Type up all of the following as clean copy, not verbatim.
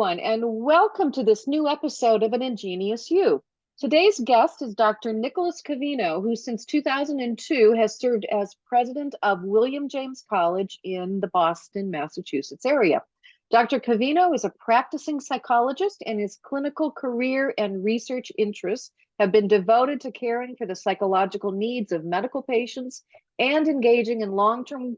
everyone, and welcome to this new episode of An Ingenious You. Today's guest is Dr. Nicholas Covino, who since 2002 has served as president of William James College in the Boston, Massachusetts area. Dr. Covino is a practicing psychologist, and his clinical career and research interests have been devoted to caring for the psychological needs of medical patients and engaging in long-term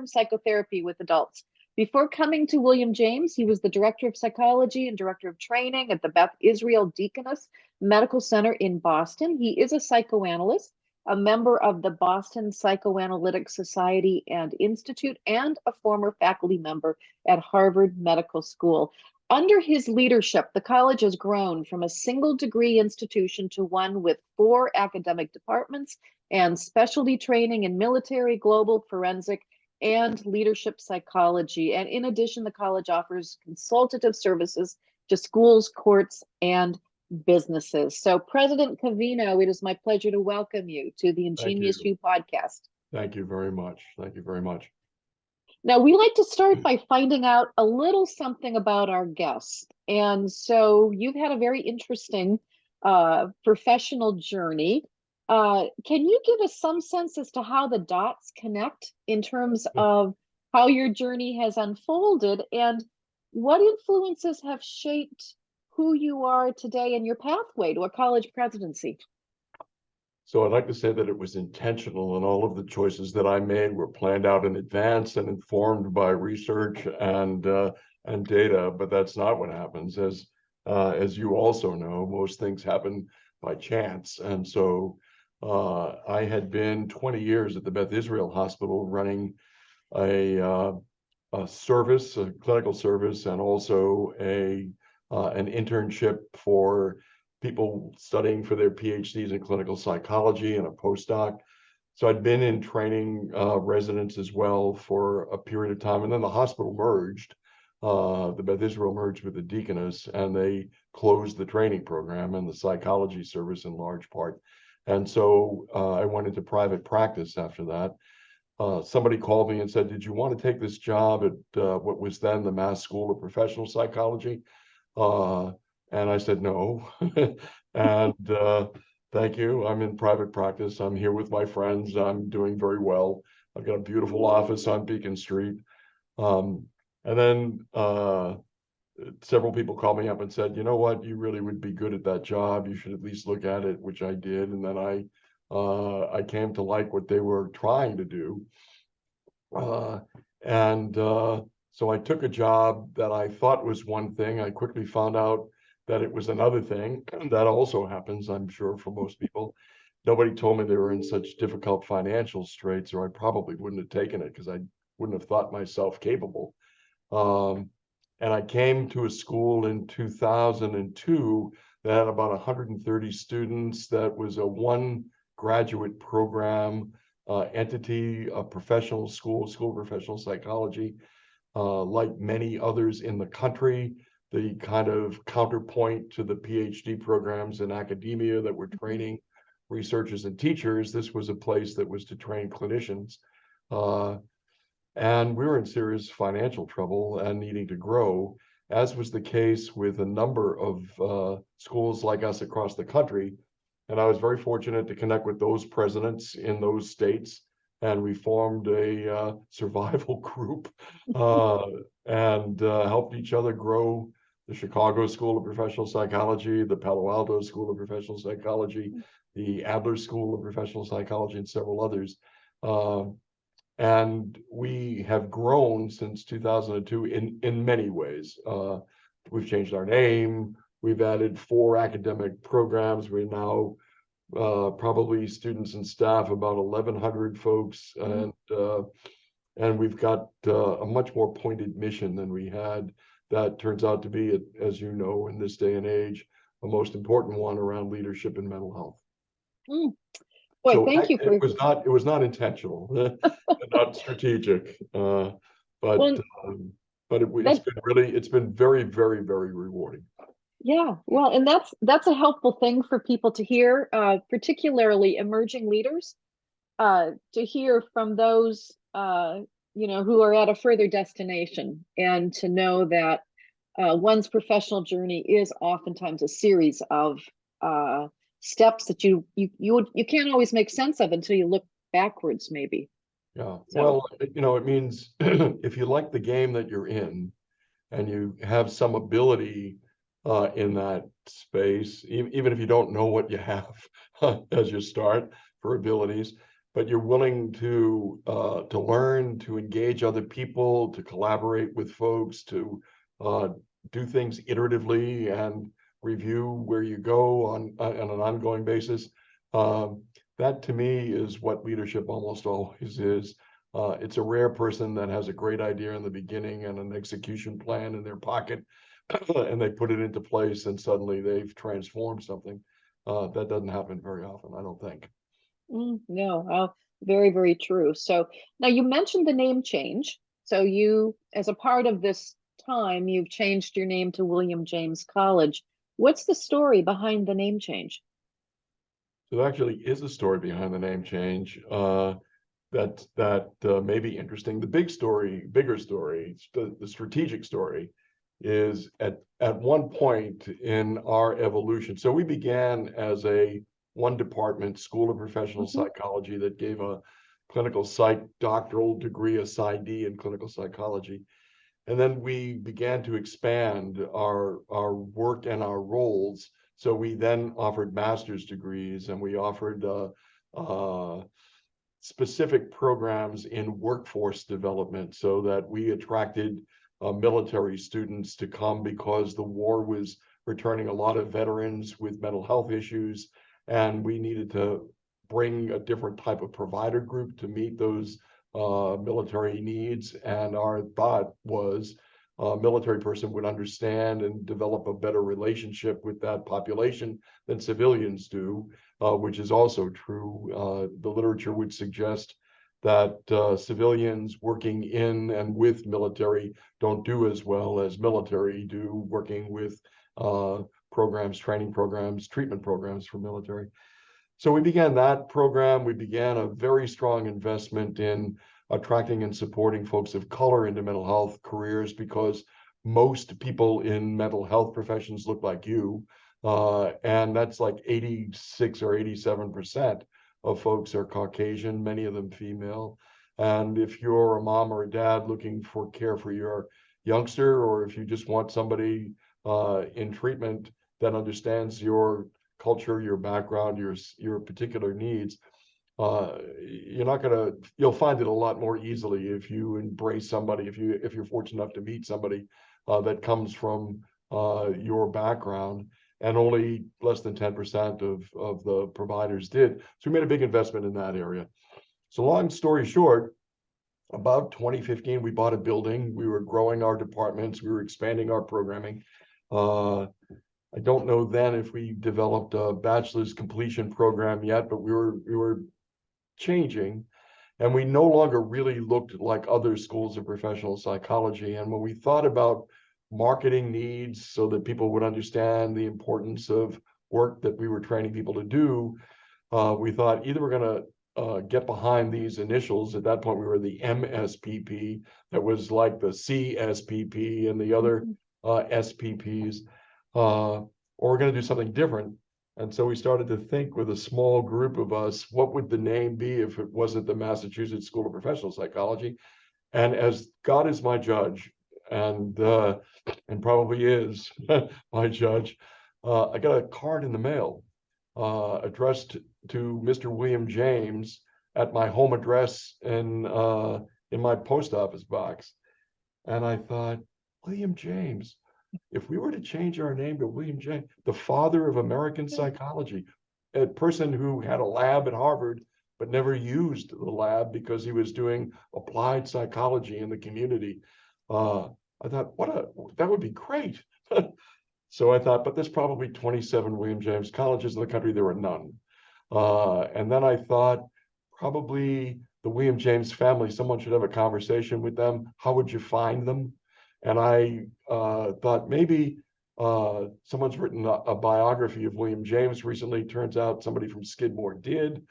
psychotherapy with adults. Before coming to William James, he was the director of psychology and director of training at the Beth Israel Deaconess Medical Center in Boston. He is a psychoanalyst, a member of the Boston Psychoanalytic Society and Institute, and a former faculty member at Harvard Medical School. Under his leadership, the college has grown from a single degree institution to one with 4 academic departments and specialty training in military, global, forensic, and leadership psychology. And in addition, the college offers consultative services to schools, courts, and businesses. So President Covino, it is my pleasure to welcome you to the Ingenious You podcast. Thank you very much. Thank you very much. Now, we like to start by finding out a little something about our guests. And so you've had a very interesting professional journey. Can you give us some sense as to how the dots connect in terms of how your journey has unfolded and what influences have shaped who you are today and your pathway to a college presidency? So I'd like to say that it was intentional, and all of the choices that I made were planned out in advance and informed by research and data. But that's not what happens. As you also know, most things happen by chance. And so I had been 20 years at the Beth Israel Hospital running a service, a clinical service, and also an internship for people studying for their PhDs in clinical psychology and a postdoc. So I'd been in training residents as well for a period of time. And then the hospital merged, the Beth Israel merged with the Deaconess, and they closed the training program and the psychology service in large part. And so I went into private practice after that. Somebody called me and said, "Did you want to take this job at what was then the Mass School of Professional Psychology?" And I said, "No." And thank you. I'm in private practice. I'm here with my friends. I'm doing very well. I've got a beautiful office on Beacon Street. And then several people called me up and said, "You know what, you really would be good at that job. You should at least look at it," which I did. And then I came to like what they were trying to do. So I took a job that I thought was one thing. I quickly found out that it was another thing. That also happens, I'm sure, for most people. Nobody told me they were in such difficult financial straits, or I probably wouldn't have taken it because I wouldn't have thought myself capable. And I came to a school in 2002 that had about 130 students. That was a 1 graduate program entity, a professional school of professional psychology. Like many others in the country, the kind of counterpoint to the PhD programs in academia that were training researchers and teachers. This was a place that was to train clinicians. And we were in serious financial trouble and needing to grow, as was the case with a number of schools like us across the country. And I was very fortunate to connect with those presidents in those states. And we formed a survival group and helped each other grow the Chicago School of Professional Psychology, the Palo Alto School of Professional Psychology, the Adler School of Professional Psychology, and several others. And we have grown since 2002 in many ways. We've changed our name. We've added 4 academic programs. We're now probably students and staff, about 1,100 folks, and we've got a much more pointed mission than we had. That turns out to be, as you know, in this day and age, a most important one around leadership and mental health. Boy, so thank you for it was not intentional, not strategic, it's been very, very, very rewarding. Yeah, well, and that's a helpful thing for people to hear, particularly emerging leaders, to hear from those who are at a further destination, and to know that one's professional journey is oftentimes a series of steps that you can't always make sense of until you look backwards, maybe. Yeah. So, Well, it means if you like the game that you're in and you have some ability in that space, even if you don't know what you have as you start for abilities, but you're willing to learn, to engage other people, to collaborate with folks, to do things iteratively and review where you go on an ongoing basis. That to me is what leadership almost always is. It's a rare person that has a great idea in the beginning and an execution plan in their pocket, and they put it into place, and suddenly they've transformed something. That doesn't happen very often, I don't think. no, very, very true. So now you mentioned the name change. So you, as a part of this time, you've changed your name to William James College. What's the story behind the name change? So there actually is a story behind the name change that may be interesting. The bigger story, the strategic story, is at one point in our evolution. So we began as a one department school of professional Mhm. psychology that gave a clinical psych doctoral degree, a PsyD in clinical psychology. And then we began to expand our work and our roles. So we then offered master's degrees, and we offered specific programs in workforce development, so that we attracted military students to come because the war was returning a lot of veterans with mental health issues, and we needed to bring a different type of provider group to meet those military needs. And our thought was a military person would understand and develop a better relationship with that population than civilians do, which is also true. The literature would suggest that civilians working in and with military don't do as well as military do working with programs, training programs, treatment programs for military. So we began that program. We began a very strong investment in attracting and supporting folks of color into mental health careers, because most people in mental health professions look like you. And that's like 86 or 87% of folks are Caucasian, many of them female. And if you're a mom or a dad looking for care for your youngster, or if you just want somebody in treatment that understands your culture, your background, your particular needs, you'll find it a lot more easily if you embrace somebody, if you're fortunate enough to meet somebody that comes from your background. And only less than 10% of the providers did. So we made a big investment in that area. So long story short, about 2015, we bought a building. We were growing our departments. We were expanding our programming. I don't know then if we developed a bachelor's completion program yet, but we were changing, and we no longer really looked like other schools of professional psychology. And when we thought about marketing needs so that people would understand the importance of work that we were training people to do, we thought either we're going to get behind these initials. At that point, we were the MSPP, that was like the CSPP and the other SPPs, or we're going to do something different. And so we started to think with a small group of us, what would the name be if it wasn't the Massachusetts School of Professional Psychology? And as God is my judge, and probably is my judge, I got a card in the mail addressed to Mr. William James at my home address in my post office box. And I thought, William James, if we were to change our name to William James, the father of American psychology, a person who had a lab at Harvard but never used the lab because he was doing applied psychology in the community. I thought, that would be great. So I thought, but there's probably 27 William James colleges in the country. There were none. And then I thought, probably the William James family, someone should have a conversation with them. How would you find them? And I thought maybe someone's written a biography of William James recently. Turns out somebody from Skidmore did.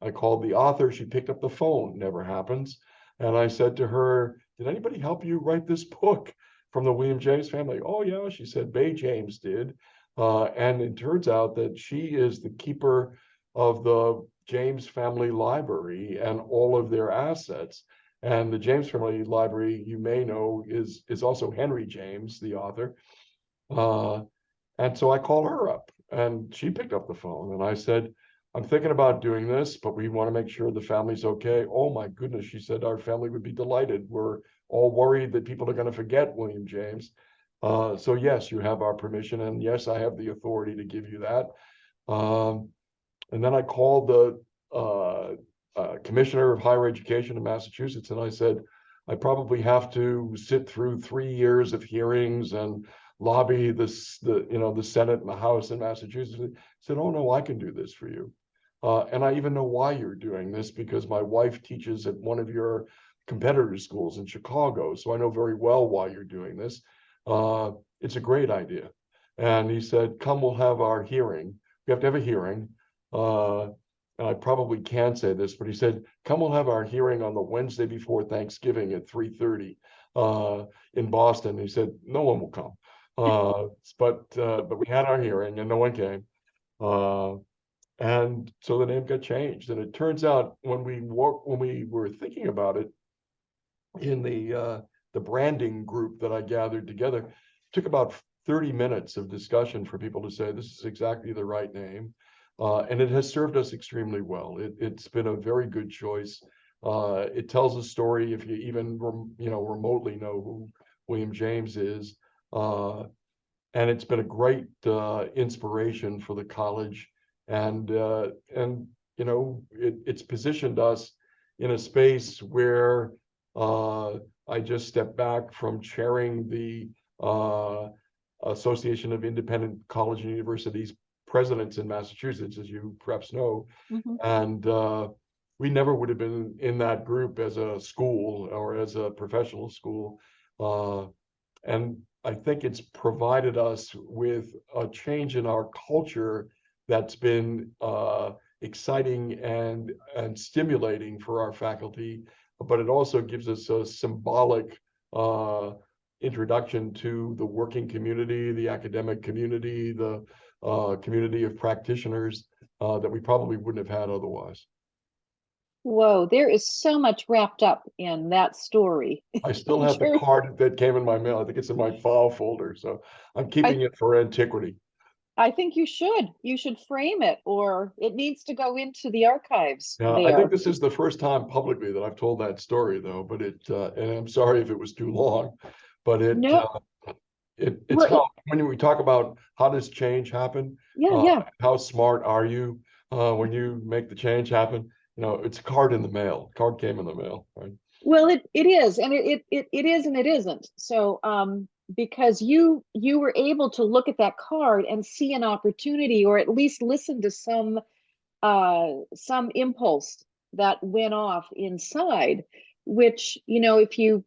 I called the author. She picked up the phone. Never happens. And I said to her, did anybody help you write this book? from the William James family. Oh yeah, she said, Bay James did. And it turns out that she is the keeper of the James family library and all of their assets. And the James family library, you may know, is also Henry James, the author. Uh, and so I called her up and she picked up the phone and I said, I'm thinking about doing this, but we want to make sure the family's okay. Oh my goodness, she said, our family would be delighted. We're all worried that people are going to forget William James. So yes, you have our permission, and yes, I have the authority to give you that. And then I called the commissioner of higher education in Massachusetts, and I said, I probably have to sit through 3 years of hearings and lobby the Senate and the House in Massachusetts. He said, oh no, I can do this for you. And I even know why you're doing this, because my wife teaches at one of your competitor schools in Chicago. So I know very well why you're doing this. It's a great idea. And he said, come, we'll have our hearing. We have to have a hearing. And I probably can't say this, but he said, come, we'll have our hearing on the Wednesday before Thanksgiving at 3:30 in Boston. He said, no one will come. But we had our hearing and no one came. And so the name got changed. And it turns out when we were thinking about it in the branding group that I gathered together, it took about 30 minutes of discussion for people to say, this is exactly the right name. And it has served us extremely well. It's been a very good choice. It tells a story if you even remotely know who William James is. And it's been a great inspiration for the college. And it's positioned us in a space where I just stepped back from chairing the Association of Independent College and Universities Presidents in Massachusetts, as you perhaps know. Mm-hmm. And we never would have been in that group as a school or as a professional school. And I think it's provided us with a change in our culture that's been exciting and stimulating for our faculty, but it also gives us a symbolic introduction to the working community, the academic community, the community of practitioners that we probably wouldn't have had otherwise. Whoa, there is so much wrapped up in that story. I still have the card that came in my mail. I think it's in my file folder, so I'm keeping it for antiquity. I think you should. You should frame it, or it needs to go into the archives Yeah, there. I think this is the first time publicly that I've told that story, though. But and I'm sorry if it was too long, but No, it's how, when we talk about how does change happen, yeah. how smart are you when you make the change happen? It's a card in the mail. Card came in the mail, right? Well, it is, and it is, and it isn't. So, because you were able to look at that card and see an opportunity, or at least listen to some impulse that went off inside, which, if you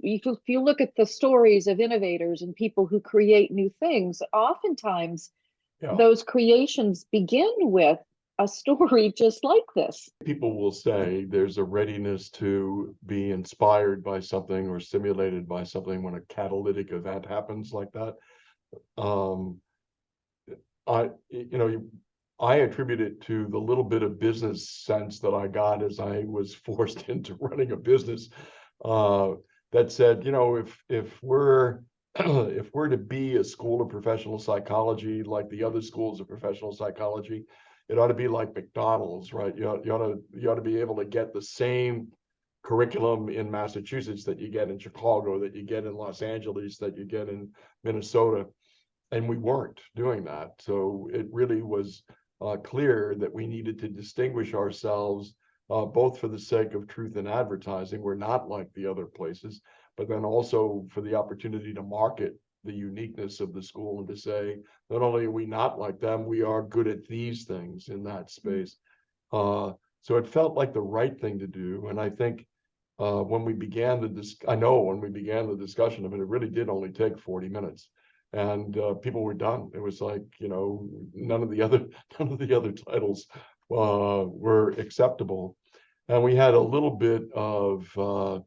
look at the stories of innovators and people who create new things, oftentimes those creations begin with a story just like this. People will say there's a readiness to be inspired by something or stimulated by something when a catalytic event happens like that. I attribute it to the little bit of business sense that I got as I was forced into running a business that said, if we're if we're to be a school of professional psychology like the other schools of professional psychology, it ought to be like McDonald's, right? You ought to be able to get the same curriculum in Massachusetts that you get in Chicago, that you get in Los Angeles, that you get in Minnesota. And we weren't doing that. So it really was clear that we needed to distinguish ourselves, both for the sake of truth in advertising. We're not like the other places, but then also for the opportunity to market the uniqueness of the school and to say, not only are we not like them, we are good at these things in that space. So it felt like the right thing to do. And I think when we began the discussion of it, it really did only take 40 minutes. And people were done. It was like, none of the other titles were acceptable. And we had a little bit of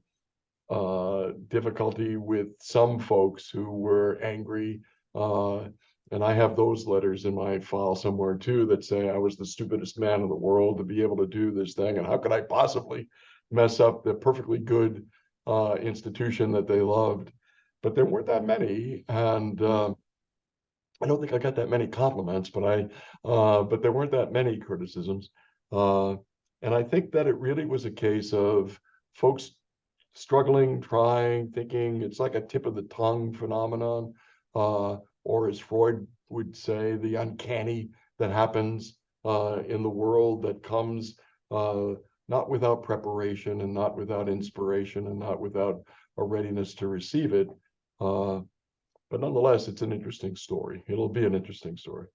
difficulty with some folks who were angry. And I have those letters in my file somewhere too that say I was the stupidest man in the world to be able to do this thing. And how could I possibly mess up the perfectly good institution that they loved? But there weren't that many. And I don't think I got that many compliments, but there weren't that many criticisms. And I think that it really was a case of folks struggling, trying, thinking. It's like a tip of the tongue phenomenon, or as Freud would say, the uncanny that happens in the world that comes not without preparation and not without inspiration and not without a readiness to receive it. But nonetheless, it's an interesting story. It'll be an interesting story.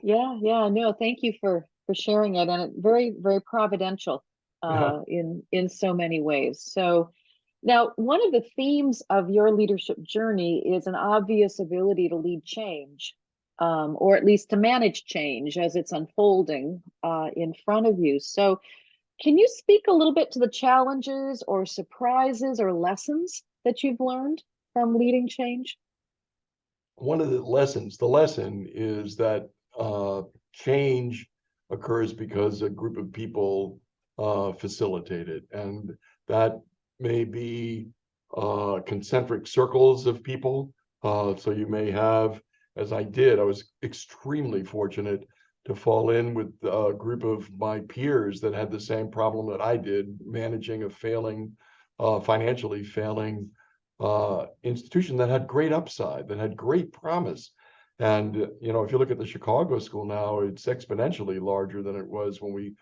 Yeah, yeah, no, thank you for sharing it, and it very, very providential Yeah. in so many ways. So now, one of the themes of your leadership journey is an obvious ability to lead change, or at least to manage change as it's unfolding in front of you. So can you speak a little bit to the challenges or surprises or lessons that you've learned from leading change? One of the lesson is that change occurs because a group of people facilitate it. And that may be concentric circles of people. So you may have, as I did, I was extremely fortunate to fall in with a group of my peers that had the same problem that I did, managing a failing, financially failing institution that had great upside, that had great promise. And, you know, if you look at the Chicago school now, it's exponentially larger than it was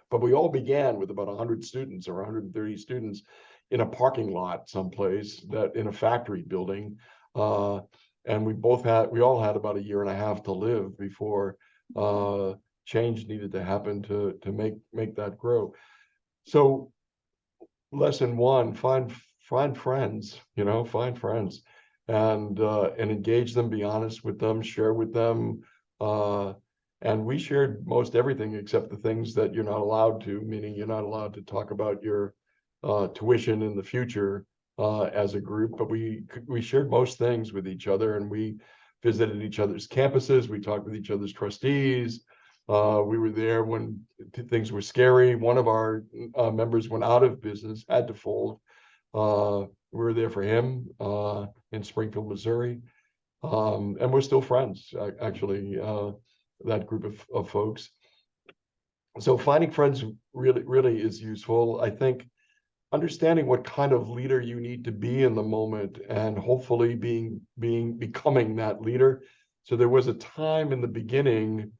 but we all began with about 100 students or 130 students in a parking lot someplace, that in a factory building. And we all had about a year and a half to live before change needed to happen to make that grow. So lesson one, find friends, find friends and engage them, be honest with them, share with them. And we shared most everything except the things that you're not allowed to, meaning you're not allowed to talk about your tuition in the future as a group. But we shared most things with each other, and we visited each other's campuses. We talked with each other's trustees. We were there when things were scary. One of our members went out of business, had to fold. We were there for him in Springfield, Missouri. And we're still friends, actually, that group of folks. So finding friends really is useful. I think understanding what kind of leader you need to be in the moment, and hopefully becoming that leader. So there was a time in the beginning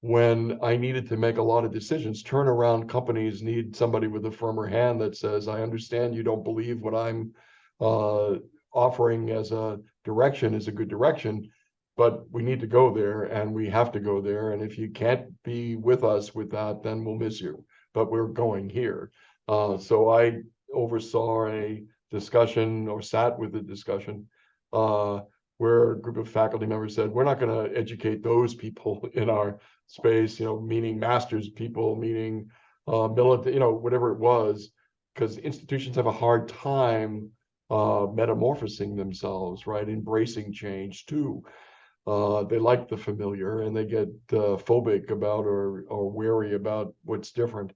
when I needed to make a lot of decisions. Turnaround companies need somebody with a firmer hand that says, I understand you don't believe what I'm offering as a direction is a good direction, but we need to go there, and we have to go there. And if you can't be with us with that, then we'll miss you, but we're going here. So I oversaw a discussion, or sat with a discussion, where a group of faculty members said, we're not going to educate those people in our space, meaning masters people, meaning military, whatever it was, because institutions have a hard time metamorphosing themselves, right? Embracing change too. They like the familiar, and they get phobic about or wary about what's different.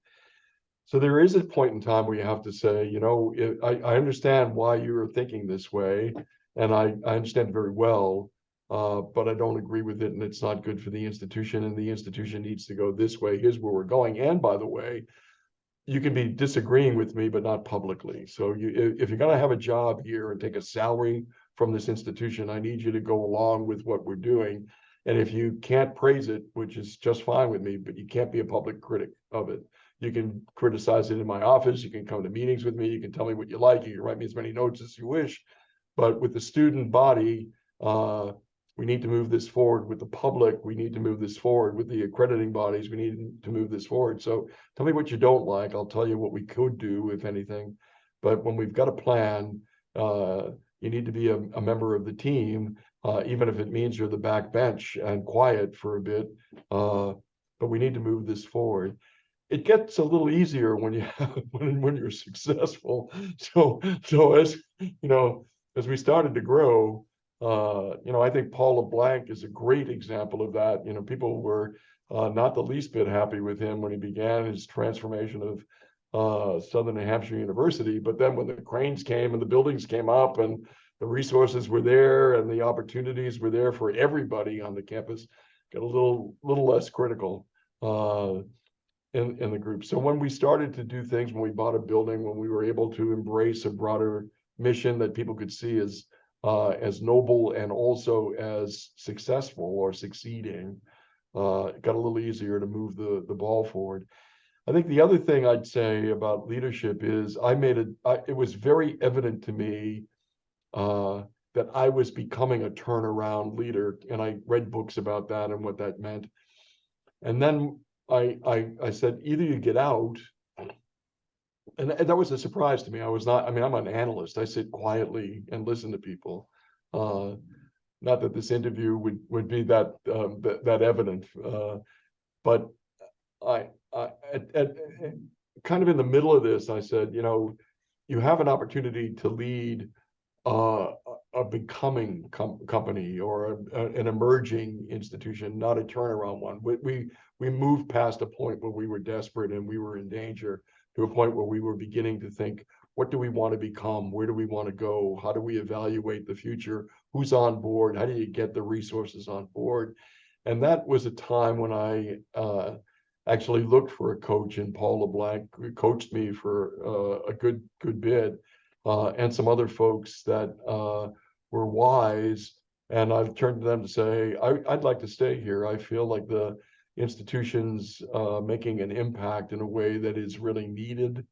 So there is a point in time where you have to say, I understand why you're thinking this way, and I understand very well, but I don't agree with it, and it's not good for the institution, and the institution needs to go this way. Here's where we're going. And by the way, you can be disagreeing with me, but not publicly. So if you're going to have a job here and take a salary from this institution, I need you to go along with what we're doing. And if you can't praise it, which is just fine with me, but you can't be a public critic of it. You can criticize it in my office. You can come to meetings with me. You can tell me what you like. You can write me as many notes as you wish. But with the student body, we need to move this forward. With the public, we need to move this forward. With the accrediting bodies, we need to move this forward. So tell me what you don't like. I'll tell you what we could do, if anything. But when we've got a plan, you need to be a member of the team, even if it means you're the back bench and quiet for a bit. But we need to move this forward. it gets a little easier when you have, when you're successful. So as you know, as we started to grow, I think Paul LeBlanc is a great example of that. People were not the least bit happy with him when he began his transformation of Southern New Hampshire University. But then when the cranes came and the buildings came up and the resources were there and the opportunities were there for everybody on the campus, got a little less critical in the group. So when we started to do things, when we bought a building, when we were able to embrace a broader mission that people could see as noble and also as successful or succeeding, it got a little easier to move the ball forward. I think the other thing I'd say about leadership is it was very evident to me that I was becoming a turnaround leader, and I read books about that and what that meant. And then I said, either you get out, and that was a surprise to me. I'm an analyst. I sit quietly and listen to people. Not that this interview would be that evident, but I kind of in the middle of this, I said, you have an opportunity to lead a becoming company or an emerging institution, not a turnaround one. We moved past a point where we were desperate and we were in danger to a point where we were beginning to think, what do we want to become? Where do we want to go? How do we evaluate the future? Who's on board? How do you get the resources on board? And that was a time when I actually looked for a coach, and Paul LeBlanc coached me for a good bit, and some other folks that were wise. And I've turned to them to say, I'd like to stay here. I feel like the institution's making an impact in a way that is really needed,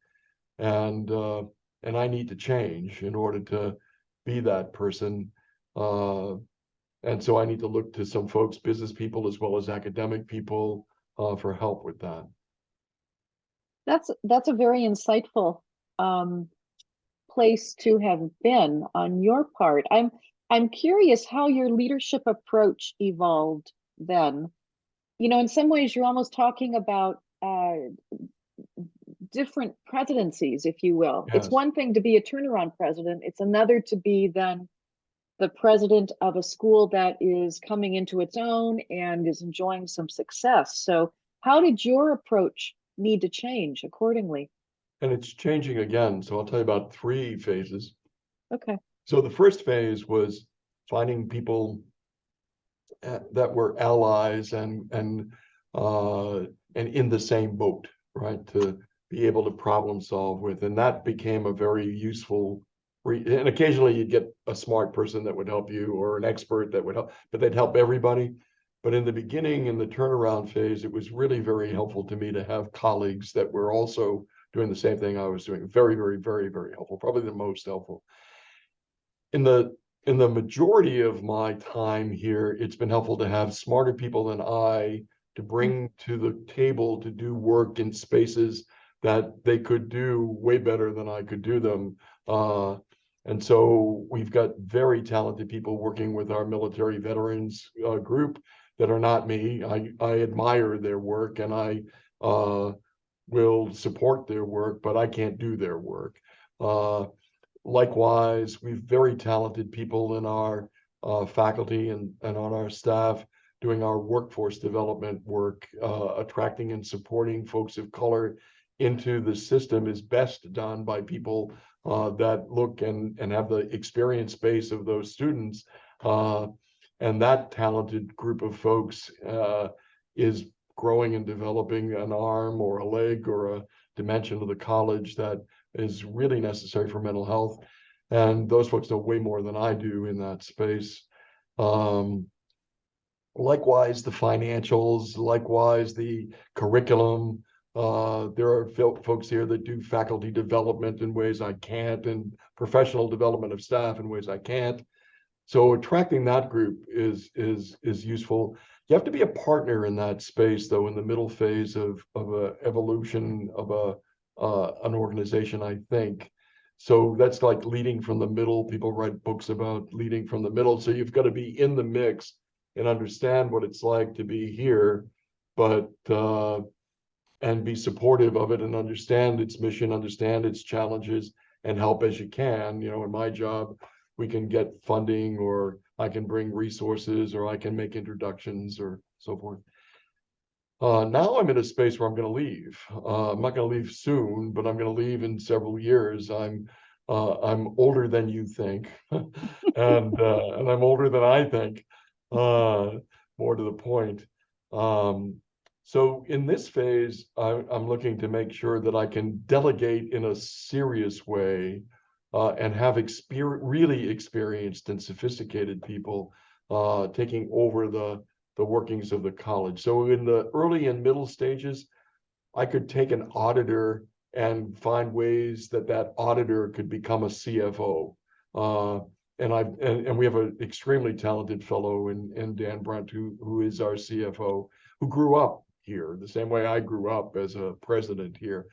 and I need to change in order to be that person. And so I need to look to some folks, business people as well as academic people, for help with that. That's a very insightful place to have been on your part. I'm curious how your leadership approach evolved then. In some ways, you're almost talking about different presidencies, if you will. Yes. It's one thing to be a turnaround president. It's another to be then the president of a school that is coming into its own and is enjoying some success. So how did your approach need to change accordingly? And it's changing again. So I'll tell you about 3 phases. Okay. So the first phase was finding people that were allies and in the same boat, right? To be able to problem solve with. And that became a very useful, and occasionally you'd get a smart person that would help you or an expert that would help, but they'd help everybody. But in the beginning, in the turnaround phase, it was really very helpful to me to have colleagues that were also doing the same thing I was doing. Very, very, very, very helpful, probably the most helpful. In the majority of my time here, it's been helpful to have smarter people than I to bring to the table to do work in spaces that they could do way better than I could do them. And so we've got very talented people working with our military veterans group that are not me. I admire their work and I will support their work, but I can't do their work. Likewise, we've very talented people in our faculty and on our staff doing our workforce development work, attracting and supporting folks of color into the system is best done by people that look and have the experience base of those students. And that talented group of folks is growing and developing an arm or a leg or a dimension of the college that is really necessary for mental health. And those folks know way more than I do in that space. Likewise, the financials, likewise, the curriculum. There are folks here that do faculty development in ways I can't, and professional development of staff in ways I can't. So attracting that group is useful. You have to be a partner in that space, though, in the middle phase of a evolution of an organization, I think. So that's like leading from the middle. People write books about leading from the middle. So you've got to be in the mix and understand what it's like to be here, but be supportive of it and understand its mission, understand its challenges, and help as you can. You know, in my job, we can get funding, or I can bring resources, or I can make introductions, or so forth. Now I'm in a space where I'm going to leave. I'm not going to leave soon, but I'm going to leave in several years. I'm older than you think, and I'm older than I think. More to the point. So in this phase, I'm looking to make sure that I can delegate in a serious way, and have really experienced and sophisticated people taking over the workings of the college. So in the early and middle stages, I could take an auditor and find ways that that auditor could become a CFO. And we have an extremely talented fellow in Dan Brent, who is our CFO, who grew up here the same way I grew up as a president here.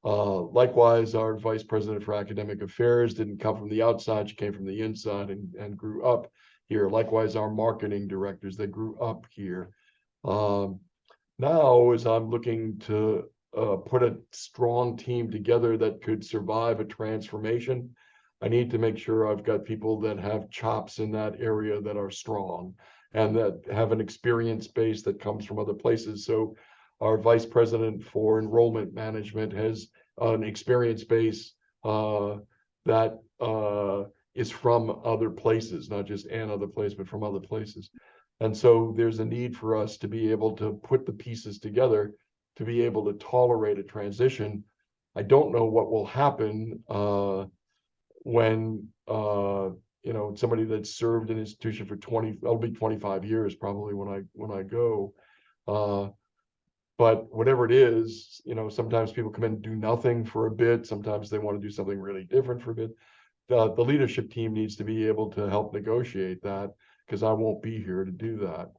Likewise, our vice president for academic affairs didn't come from the outside; she came from the inside and grew up here. Likewise, our marketing directors, they grew up here. Now, as I'm looking to put a strong team together that could survive a transformation, I need to make sure I've got people that have chops in that area that are strong and that have an experience base that comes from other places. So our vice president for enrollment management has an experience base that is from other places, not just an other place, but from other places. And so there's a need for us to be able to put the pieces together to be able to tolerate a transition. I don't know what will happen when you know, somebody that's served an institution for that'll be 25 years probably when I go. But whatever it is, you know, sometimes people come in and do nothing for a bit. Sometimes they want to do something really different for a bit. The leadership team needs to be able to help negotiate that, because I won't be here to do that.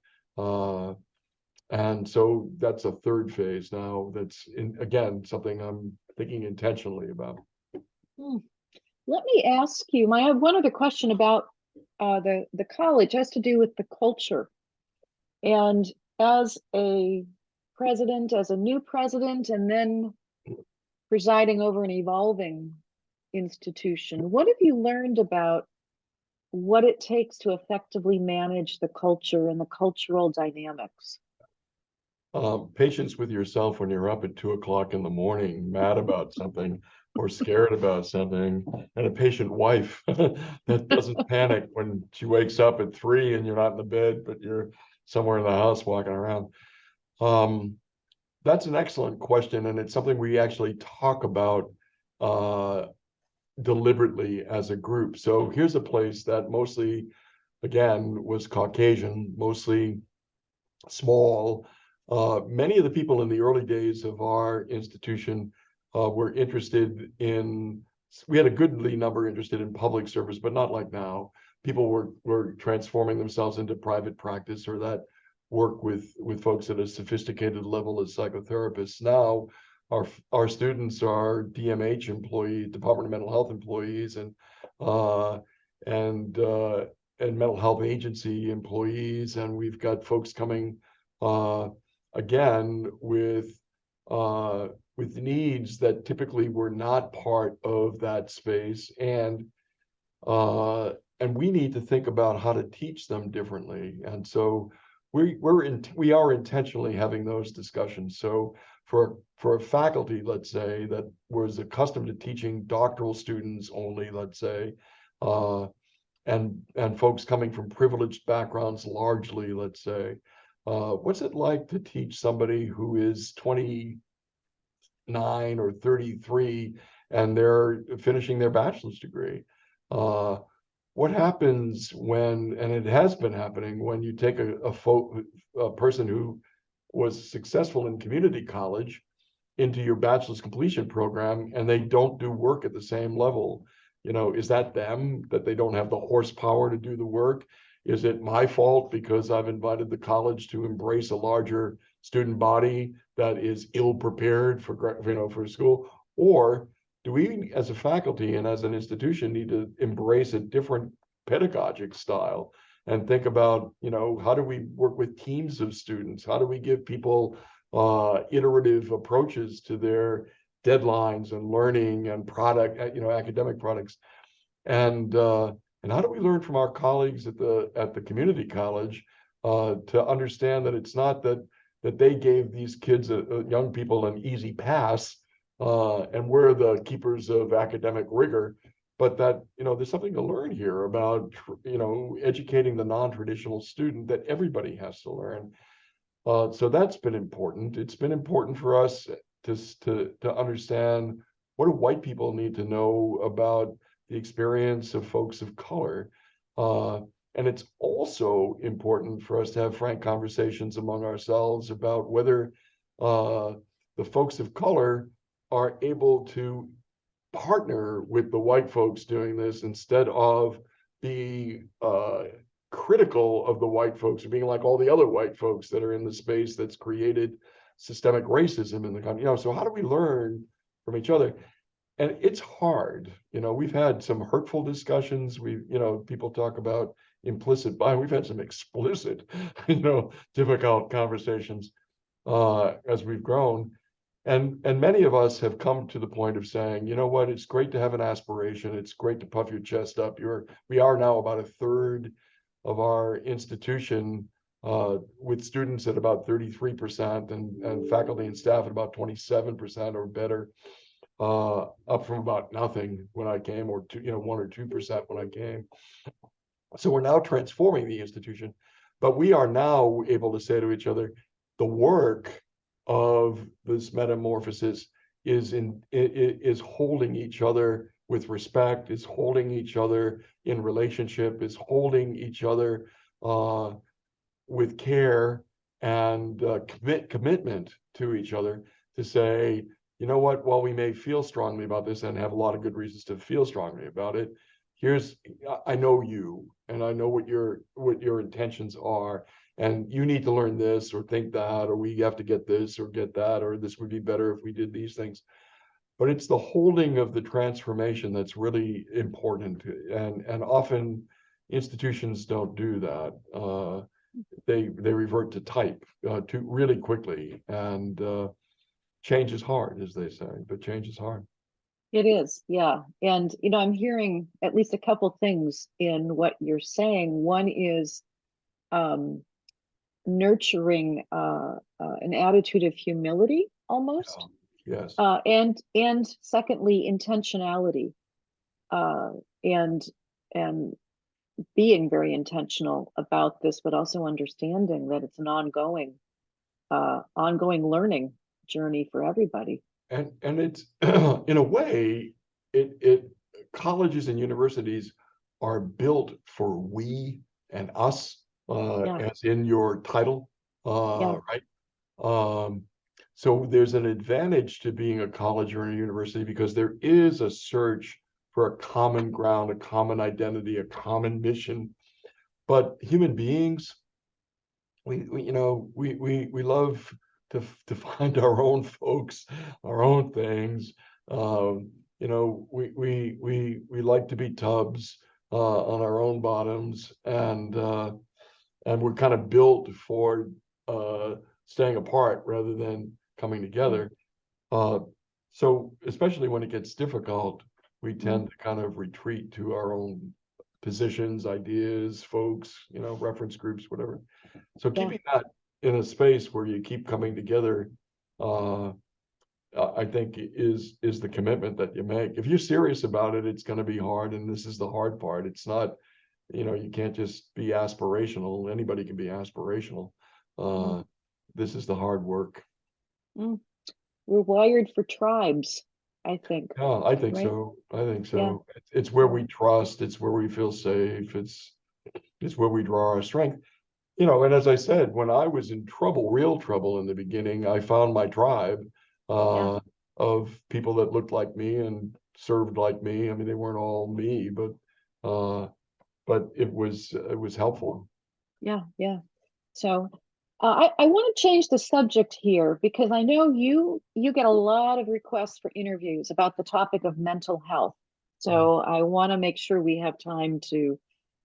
And so that's a third phase now. That's again something I'm thinking intentionally about. Let me ask you, I have one other question about the college. It has to do with the culture. And as a president, as a new president, and then presiding over an evolving institution, what have you learned about what it takes to effectively manage the culture and the cultural dynamics? Patience with yourself when you're up at 2 o'clock in the morning, mad about something or scared about something, and a patient wife that doesn't panic when she wakes up at 3 and you're not in the bed, but you're somewhere in the house walking around. That's an excellent question, and it's something we actually talk about deliberately as a group. So here's a place that mostly, again, was Caucasian, mostly small. Many of the people in the early days of our institution were interested in, we had a goodly number interested in public service, but not like now. People were transforming themselves into private practice, or that work with folks at a sophisticated level as psychotherapists. Now, our students are DMH employees, Department of Mental Health employees, and mental health agency employees, and we've got folks coming again with needs that typically were not part of that space, and we need to think about how to teach them differently. And so we are intentionally having those discussions. So for a faculty, let's say, that was accustomed to teaching doctoral students only, let's say, and folks coming from privileged backgrounds largely, let's say, what's it like to teach somebody who is 29 or 33 and they're finishing their bachelor's degree? What happens when, and it has been happening, when you take a person who was successful in community college into your bachelor's completion program and they don't do work at the same level? You know, is that them, that they don't have the horsepower to do the work? Is it my fault because I've invited the college to embrace a larger student body that is ill prepared for, you know, for school? Or do we, as a faculty and as an institution, need to embrace a different pedagogic style and think about, you know, how do we work with teams of students? How do we give people iterative approaches to their deadlines and learning and academic products. And how do we learn from our colleagues at the community college to understand that it's not that they gave these kids, young people, an easy pass, and we're the keepers of academic rigor, but that there's something to learn here about educating the non-traditional student that everybody has to learn. So that's been important. It's been important for us to understand, what do white people need to know about the experience of folks of color. And it's also important for us to have frank conversations among ourselves about whether the folks of color are able to partner with the white folks doing this instead of be critical of the white folks, or being like all the other white folks that are in the space that's created systemic racism in the country. So how do we learn from each other? And it's hard. We've had some hurtful discussions. People talk about implicit bias. We've had some explicit, difficult conversations as we've grown. And many of us have come to the point of saying, you know what, it's great to have an aspiration. It's great to puff your chest up. We are now about a third of our institution with students at about 33% and faculty and staff at about 27% or better, up from about nothing when I came, or 1 or 2% when I came. So we're now transforming the institution, but we are now able to say to each other, the work of this metamorphosis is holding each other with respect, is holding each other in relationship, is holding each other with care and commitment to each other, to say, you know what, while we may feel strongly about this and have a lot of good reasons to feel strongly about it, I know you, and I know what your intentions are, and you need to learn this or think that, or we have to get this or get that, or this would be better if we did these things. But it's the holding of the transformation that's really important, and often institutions don't do that. They revert to type too really quickly, and change is hard, as they say, but change is hard. It is, yeah. And, I'm hearing at least a couple things in what you're saying. One is nurturing an attitude of humility, almost. Yes. And secondly, intentionality, and being very intentional about this, but also understanding that it's an ongoing learning journey for everybody. And it's in a way, colleges and universities are built for we and us, as in your title, right? So there's an advantage to being a college or a university, because there is a search for a common ground, a common identity, a common mission. But human beings, we love to find our own folks, our own things. We like to be tubs on our own bottoms, and we're kind of built for staying apart rather than coming together. So especially when it gets difficult, we tend to kind of retreat to our own positions, ideas, folks, reference groups, whatever. So keeping that in a space where you keep coming together, I think is the commitment that you make. If you're serious about it, it's going to be hard, and this is the hard part. It's not, you can't just be aspirational. Anybody can be aspirational. This is the hard work. We're wired for tribes, I think. Yeah, I think so. I think so. Yeah. It's where we trust. It's where we feel safe. It's where we draw our strength. And as I said, when I was in trouble, real trouble in the beginning, I found my tribe of people that looked like me and served like me. I mean, they weren't all me, but it was helpful. Yeah. So I want to change the subject here, because I know you get a lot of requests for interviews about the topic of mental health. So I want to make sure we have time to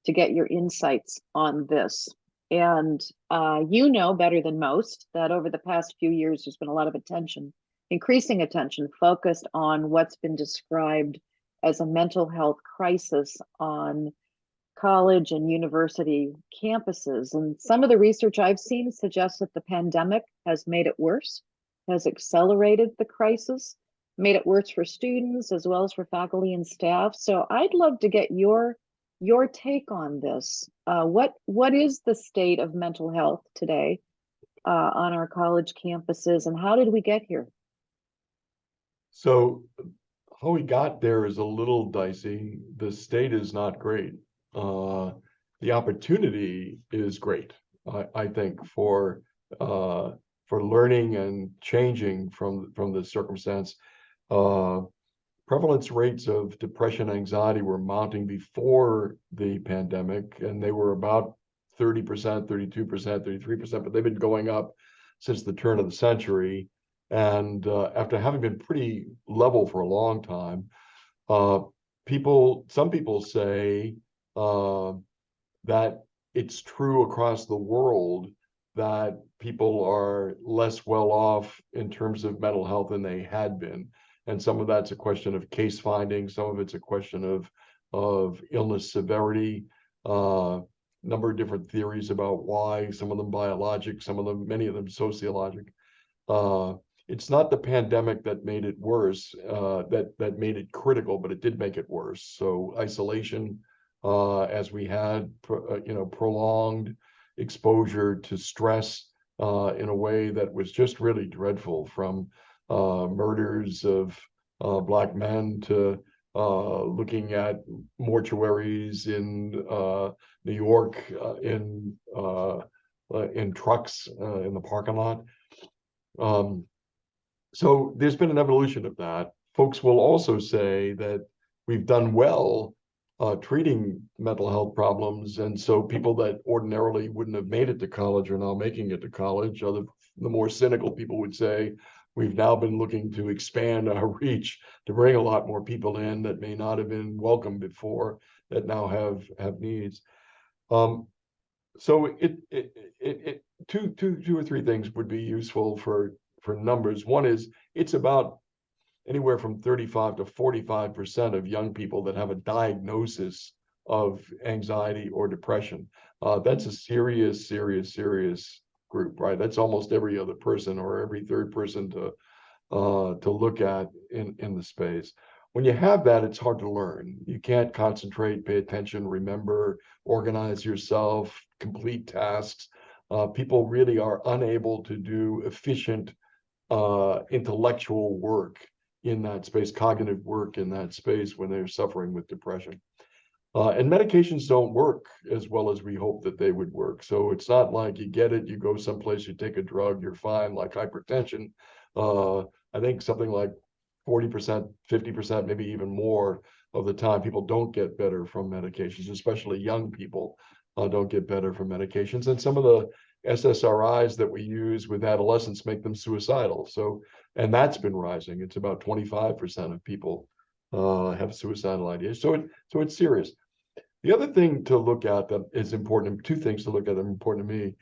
get your insights on this. And you know better than most that over the past few years, there's been a lot of attention, increasing attention, focused on what's been described as a mental health crisis on college and university campuses. And some of the research I've seen suggests that the pandemic has made it worse, has accelerated the crisis, made it worse for students as well as for faculty and staff. So I'd love to get your take on this. What is the state of mental health today on our college campuses, and how did we get here? So how we got there is a little dicey. The state is not great. The opportunity is great, I think, for learning and changing from the circumstance. Prevalence rates of depression, anxiety were mounting before the pandemic, and they were about 30%, 32%, 33%, but they've been going up since the turn of the century. And after having been pretty level for a long time, some people say that it's true across the world that people are less well off in terms of mental health than they had been. And some of that's a question of case finding. Some of it's a question of illness severity. Number of different theories about why. Some of them biologic, many of them sociologic. It's not the pandemic that made it worse, that made it critical, but it did make it worse. So isolation, as we had, prolonged exposure to stress in a way that was just really dreadful, from murders of Black men to looking at mortuaries in New York in trucks in the parking lot. So there's been an evolution of that. Folks will also say that we've done well treating mental health problems, and so people that ordinarily wouldn't have made it to college are now making it to college. The more cynical people would say we've now been looking to expand our reach to bring a lot more people in that may not have been welcome before, that now have needs. So two or three things would be useful for numbers. One is, it's about anywhere from 35 to 45% of young people that have a diagnosis of anxiety or depression. That's a serious group, right? That's almost every other person or every third person to look at in the space. When you have that, it's hard to learn. You can't concentrate, pay attention, remember, organize yourself, complete tasks. People really are unable to do efficient intellectual work in that space, cognitive work in that space, when they're suffering with depression. And medications don't work as well as we hope that they would work. So it's not like you get it, you go someplace, you take a drug, you're fine, like hypertension. I think something like 40%, 50%, maybe even more of the time, people don't get better from medications, especially young people don't get better from medications. And some of the SSRIs that we use with adolescents make them suicidal. So, and that's been rising. It's about 25% of people have suicidal ideas. So it's serious. The other thing to look at that is important, two things to look at that are important to me.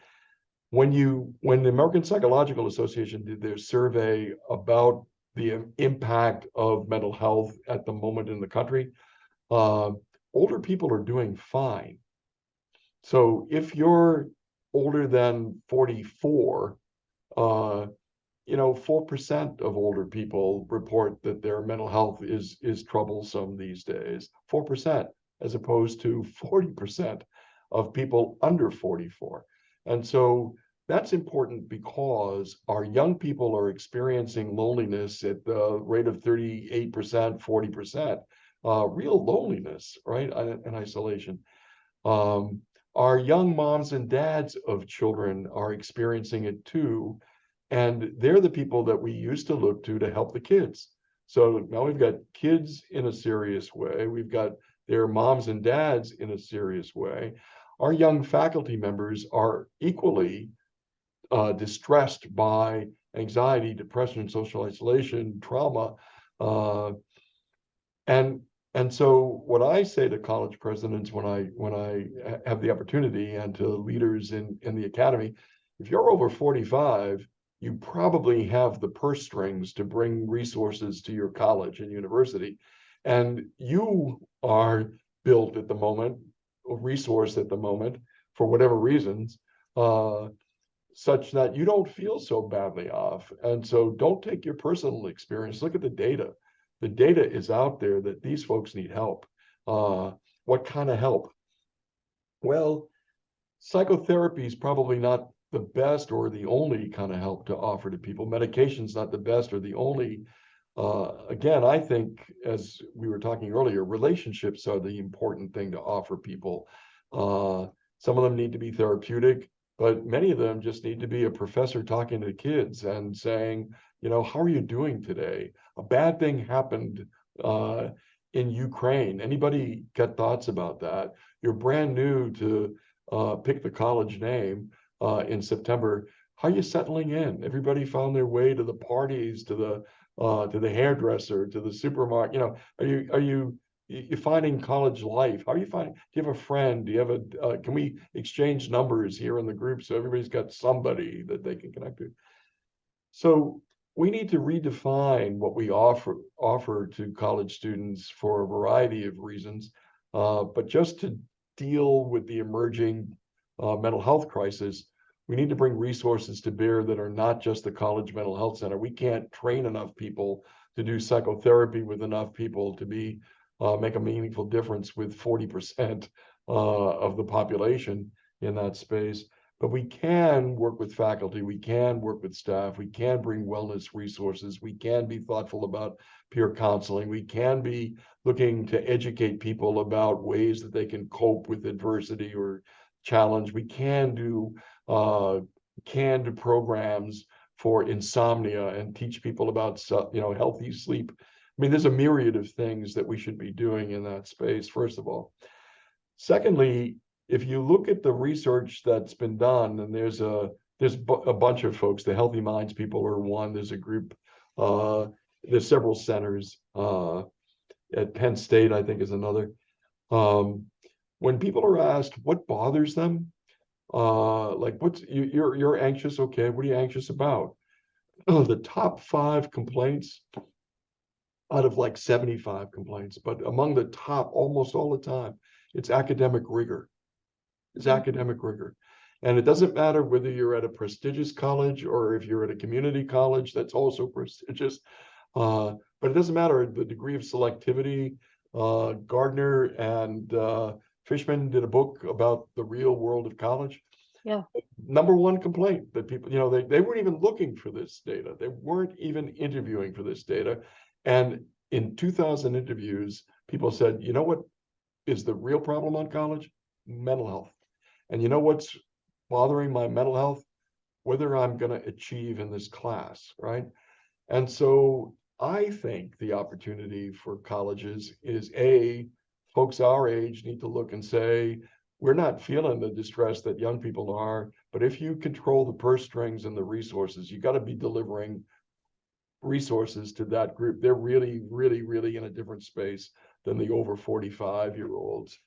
When the American Psychological Association did their survey about the impact of mental health at the moment in the country, older people are doing fine. So if you're older than 44, 4% of older people report that their mental health is troublesome these days. 4%, as opposed to 40% of people under 44. And so that's important because our young people are experiencing loneliness at the rate of 38%, 40%, real loneliness, right, and isolation. Our young moms and dads of children are experiencing it too. And they're the people that we used to look to help the kids. So now we've got kids in a serious way. We've got their moms and dads in a serious way. Our young faculty members are equally distressed by anxiety, depression, social isolation, trauma. And And so what I say to college presidents when I have the opportunity, and to leaders in the academy, if you're over 45, you probably have the purse strings to bring resources to your college and university. And you are built at the moment, a resource at the moment, for whatever reasons, such that you don't feel so badly off. And so don't take your personal experience, look at the data. The data is out there that these folks need help. What kind of help? Well, psychotherapy is probably not the best or the only kind of help to offer to people. Medication's not the best or the only. Again, I think, as we were talking earlier, relationships are the important thing to offer people. Some of them need to be therapeutic, but many of them just need to be a professor talking to kids and saying, how are you doing today? A bad thing happened in Ukraine. Anybody got thoughts about that? You're brand new to pick the college name in September. How are you settling in? Everybody found their way to the parties, to the hairdresser, to the supermarket. Are you finding college life? How are you finding? Do you have a friend? Do you have a? Can we exchange numbers here in the group so everybody's got somebody that they can connect to? So we need to redefine what we offer to college students for a variety of reasons, but just to deal with the emerging mental health crisis, we need to bring resources to bear that are not just the college mental health center. We can't train enough people to do psychotherapy with enough people to be make a meaningful difference with 40% of the population in that space. But we can work with faculty, we can work with staff, we can bring wellness resources, we can be thoughtful about peer counseling, we can be looking to educate people about ways that they can cope with adversity or challenge. We can do programs for insomnia and teach people about healthy sleep. I mean, there's a myriad of things that we should be doing in that space, first of all. Secondly, if you look at the research that's been done, and there's a bunch of folks, the Healthy Minds people are one, there's a group, there's several centers, at Penn State, I think, is another. When people are asked what bothers them, like you're anxious, okay, what are you anxious about? The top 5 complaints out of like 75 complaints, but among the top almost all the time, it's academic rigor. It's academic rigor. And it doesn't matter whether you're at a prestigious college or if you're at a community college that's also prestigious, but it doesn't matter the degree of selectivity. Gardner and Fishman did a book about the real world of college. Yeah. Number one complaint that people, they weren't even looking for this data. They weren't even interviewing for this data. And in 2,000 interviews, people said, you know what is the real problem on college? Mental health. And you know what's bothering my mental health? Whether I'm going to achieve in this class, right? And so I think the opportunity for colleges is folks our age need to look and say, we're not feeling the distress that young people are, but if you control the purse strings and the resources, you got to be delivering resources to that group. They're really, really, really in a different space than the over 45-year-olds.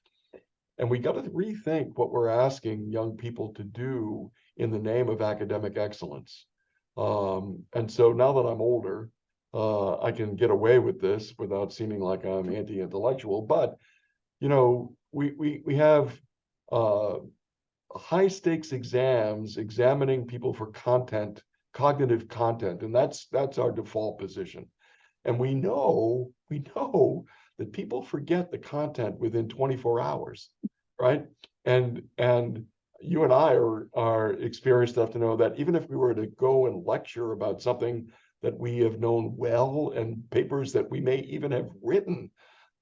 And we got to rethink what we're asking young people to do in the name of academic excellence. And so now that I'm older, I can get away with this without seeming like I'm anti-intellectual. But we have high stakes exams examining people for content, cognitive content, and that's our default position. And we know that people forget the content within 24 hours, right? And you and I are experienced enough to know that even if we were to go and lecture about something that we have known well and papers that we may even have written,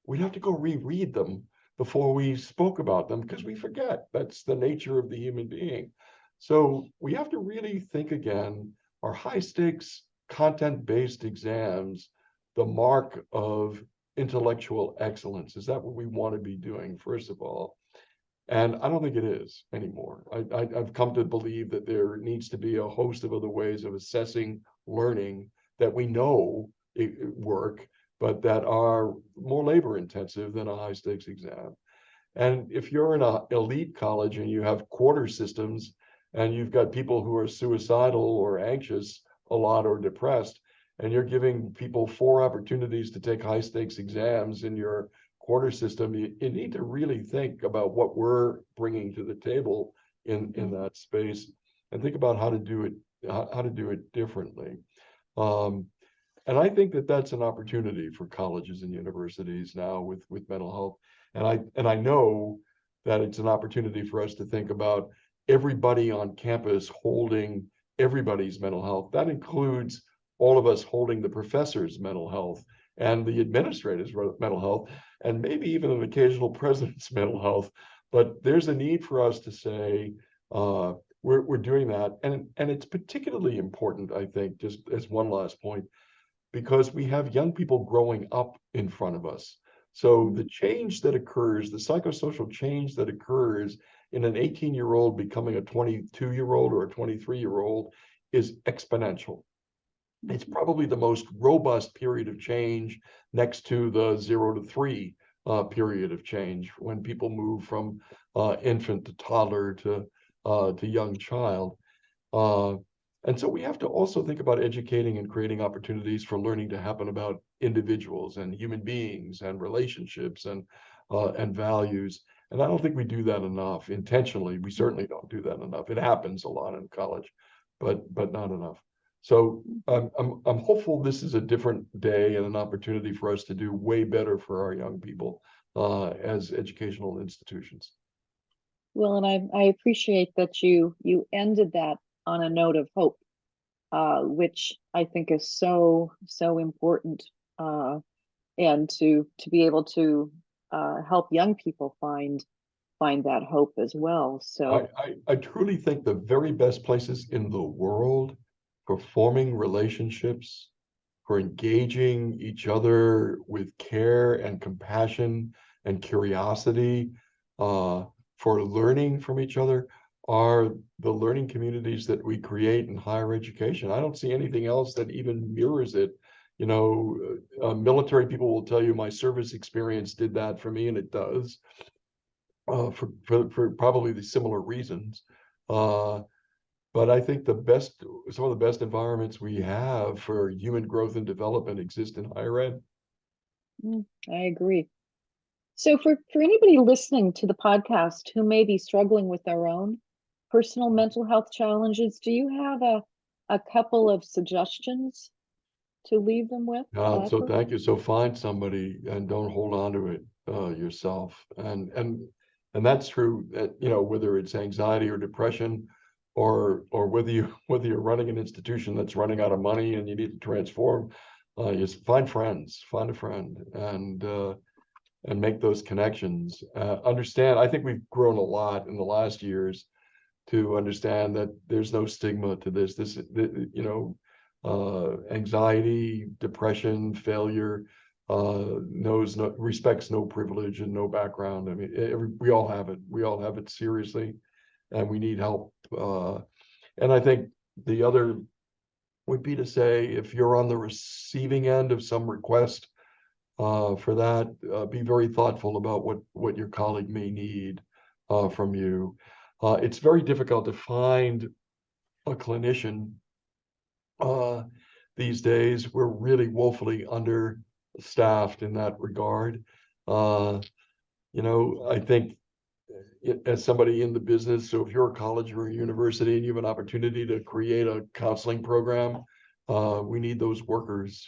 we'd have to go reread them before we spoke about them because we forget. That's the nature of the human being. So we have to really think again, are high stakes content-based exams the mark of intellectual excellence? Is that what we want to be doing, first of all? And I don't think it is anymore. I've come to believe that there needs to be a host of other ways of assessing learning that we know work, but that are more labor intensive than a high stakes exam. And if you're in an elite college and you have quarter systems and you've got people who are suicidal or anxious a lot or depressed, and you're giving people 4 opportunities to take high stakes exams in your quarter system, you need to really think about what we're bringing to the table in that space, and think about how to do it differently. And I think that that's an opportunity for colleges and universities now with mental health. And I know that it's an opportunity for us to think about everybody on campus holding everybody's mental health. That includes all of us holding the professor's mental health and the administrator's mental health, and maybe even an occasional president's mental health. But there's a need for us to say, we're doing that. And it's particularly important, I think, just as one last point, because we have young people growing up in front of us. So the change that occurs, the psychosocial change that occurs in an 18-year-old becoming a 22-year-old or a 23-year-old is exponential. It's probably the most robust period of change next to the 0 to 3 period of change, when people move from infant to toddler to young child. And so we have to also think about educating and creating opportunities for learning to happen about individuals and human beings and relationships and values. And I don't think we do that enough intentionally. We certainly don't do that enough. It happens a lot in college, but not enough. So I'm hopeful this is a different day and an opportunity for us to do way better for our young people as educational institutions. Well, and I appreciate that you ended that on a note of hope, which I think is so important, and to be able to help young people find that hope as well. So I truly think the very best places in the world for forming relationships, for engaging each other with care and compassion and curiosity, for learning from each other, are the learning communities that we create in higher education. I don't see anything else that even mirrors it. You know, military people will tell you my service experience did that for me, and it does, for probably the similar reasons. But I think some of the best environments we have for human growth and development exist in higher ed. I agree. So for anybody listening to the podcast who may be struggling with their own personal mental health challenges, do you have a couple of suggestions to leave them with? So thank you. So find somebody and don't hold on to it yourself. And that's true, you know, whether it's anxiety or depression, or whether you're running an institution that's running out of money and you need to transform, just find friends, find a friend, and make those connections. Understand, I think we've grown a lot in the last years to understand that there's no stigma to this. You know, anxiety, depression, failure, respects no privilege and no background. I mean, we all have it. We all have it seriously, and we need help. And I think the other would be to say, if you're on the receiving end of some request for that, be very thoughtful about what your colleague may need from you. It's very difficult to find a clinician these days. We're really woefully understaffed in that regard. You know, I think as somebody in the business, so if you're a college or a university and you have an opportunity to create a counseling program, we need those workers.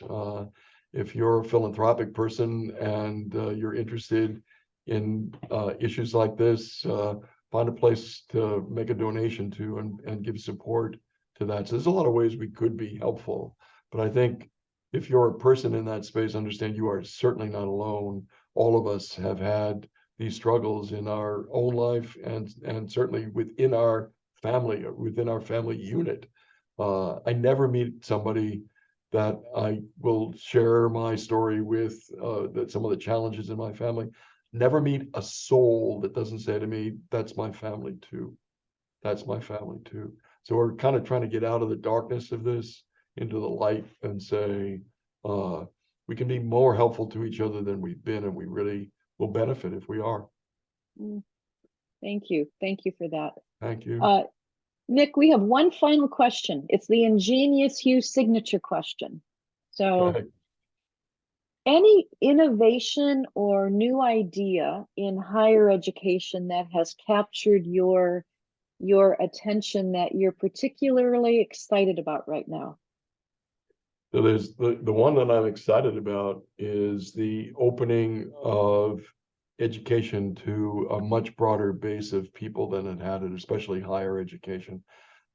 If you're a philanthropic person and you're interested in issues like this, find a place to make a donation to and give support to that. So there's a lot of ways we could be helpful. But I think if you're a person in that space, understand you are certainly not alone. All of us have had these struggles in our own life, and certainly within our family unit. I never meet somebody that I will share my story with, that some of the challenges in my family. Never meet a soul that doesn't say to me, that's my family too. That's my family too. So we're kind of trying to get out of the darkness of this into the light and say, we can be more helpful to each other than we've been, and we really will benefit if we are. Thank you. Thank you for that. Thank you. Nick, we have one final question. It's the Ingenious You signature question. So, Okay. any innovation or new idea in higher education that has captured your attention that you're particularly excited about right now? So there's the one that I'm excited about is the opening of education to a much broader base of people than it had, especially higher education.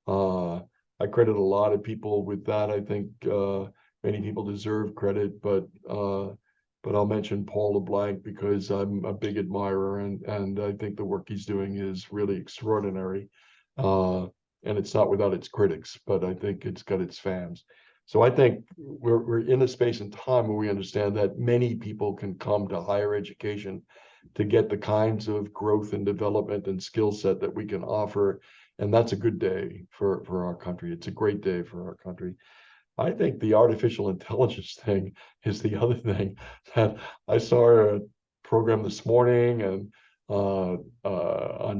I credit a lot of people with that. I think many people deserve credit, but I'll mention Paul LeBlanc because I'm a big admirer, and I think the work he's doing is really extraordinary. And it's not without its critics, but I think it's got its fans. So I think we're in a space and time where we understand that many people can come to higher education to get the kinds of growth and development and skill set that we can offer. And that's a good day for our country. It's a great day for our country. I think the artificial intelligence thing is the other thing that I saw a program this morning, and on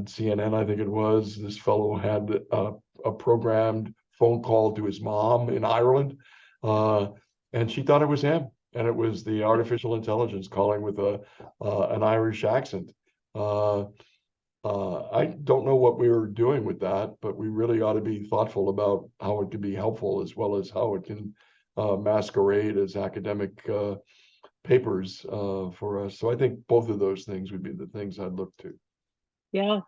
CNN, I think it was, this fellow had a programmed phone call to his mom in Ireland, and she thought it was him, and it was the artificial intelligence calling with an Irish accent. I don't know what we were doing with that, but we really ought to be thoughtful about how it can be helpful as well as how it can masquerade as academic papers for us. So I think both of those things would be the things I'd look to. Yeah,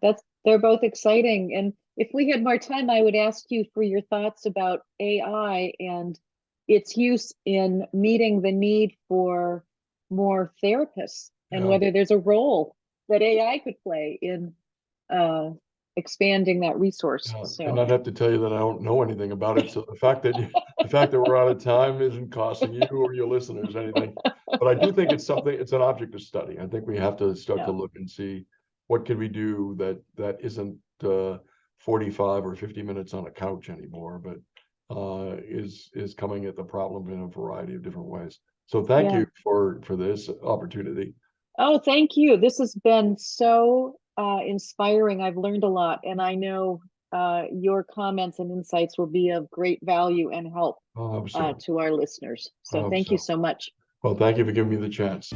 they're both exciting. And if we had more time, I would ask you for your thoughts about AI and its use in meeting the need for more therapists, and whether there's a role that AI could play in expanding that resource. So, and I'd have to tell you that I don't know anything about it. So the fact that we're out of time isn't costing you or your listeners anything. But I do think it's an object of study. I think we have to start to look and see what can we do that isn't 45 or 50 minutes on a couch anymore, but is coming at the problem in a variety of different ways. So thank you for this opportunity. Oh, thank you. This has been so inspiring. I've learned a lot, and I know your comments and insights will be of great value and help to our listeners. So thank you so much. Well, thank you for giving me the chance.